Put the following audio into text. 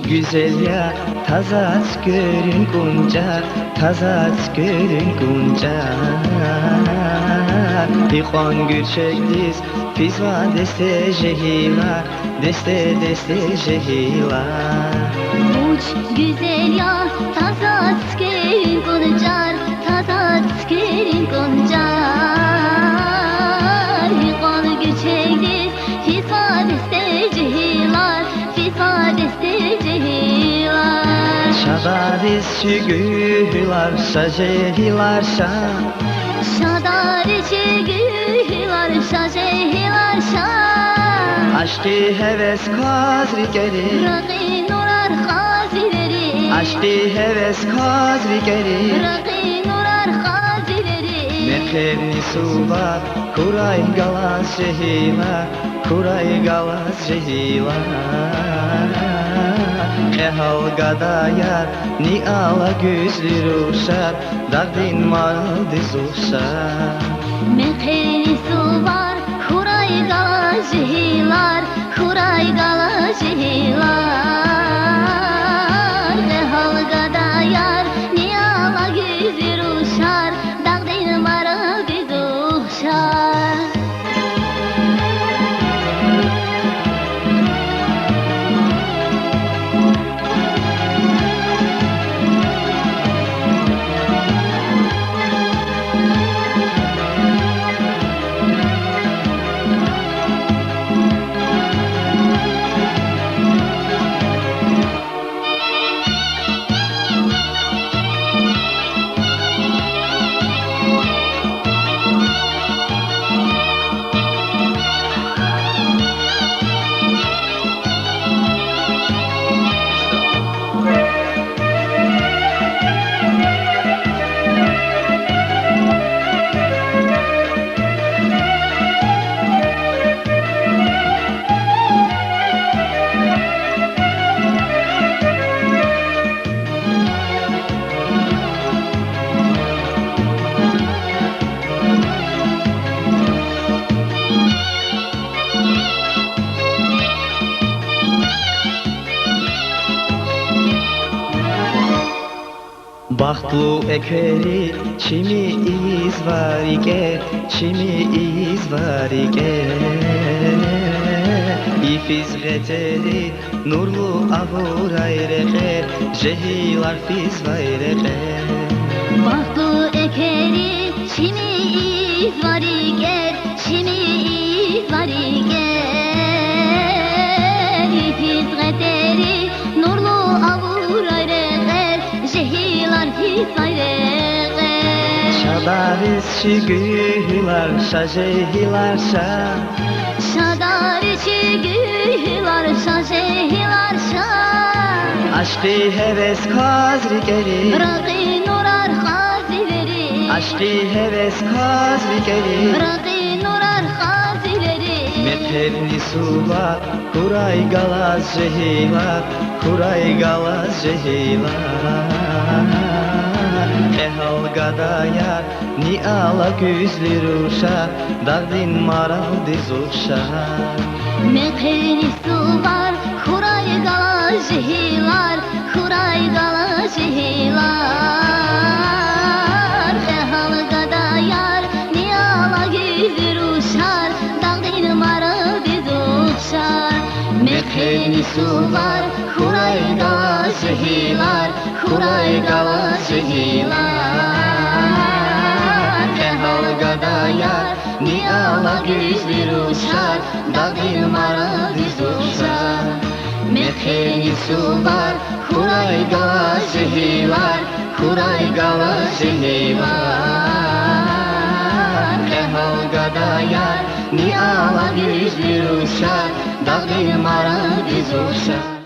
güzel ya, taza görün kunca, taza görün kunca. Dixon gülçekdiz, pizva deste jehila, deste jehila. Uç güzel ya, taza gelin koncar, taza gelin koncar. Dixon gülçekdiz, pizva deste jehilar, pizva deste jehilar. Şadariz şügülar, şajehilar şa. Şadariz şügülar, şajehilar şa. Aşkı heves kazri gelir, Raqi nurar xazileri, aşkı heves kazri gelir. Raqi nurar xazileri. Mekevni suva, kuray galaz jehila, kuray galaz jehila. Ehal gadayar, ni ala güzlü uşar, dardin maral diz uşar. Mekeni su var, huray gala jehilar, huray gala jehilar. Ehal gadayar, ni ala güzlü uşar, dardin maral diz uşar. Bahtlu ekeri, çimi iz var ike, çimi iz var ike. İfiz geteri, nurlu avur ayreke, jehilar fiz vayreke. Bahtlu ekeri, çimi iz var iken, çimi iz var iken. İfiz geteri, nurlu avur ayreke, jehilar fiz vayreke. Şadariz şügülar, şajehilar şa. Şadari çigülar, şajehilar şa. Aşkı heves kazri gelir, Raqi nurar xazileri, aşkı heves kazri gelir. Raqi nurar xazileri. Mekevni suva, kuray galaz jehila, kuray galaz jehila. Ehal gadayar, ni ala güzlü uşar, dardin maral diz uşar. Mekeni su var, huray gala jehilar, huray gala jehilar. Ehal gadayar, niyala güzür uşar, dağdin maral diz uşar. Mekeni su var, huray gala jehilar, huray gala jehilar. Ehal gadayar, ni ala güzlü uşar, dağdin maral diz uşar. Mekeni su var, huray galaz jehilar, huray galaz jehilar. Ehal gadayar, ni ala güzlü uşar, dağdin maral diz uşar.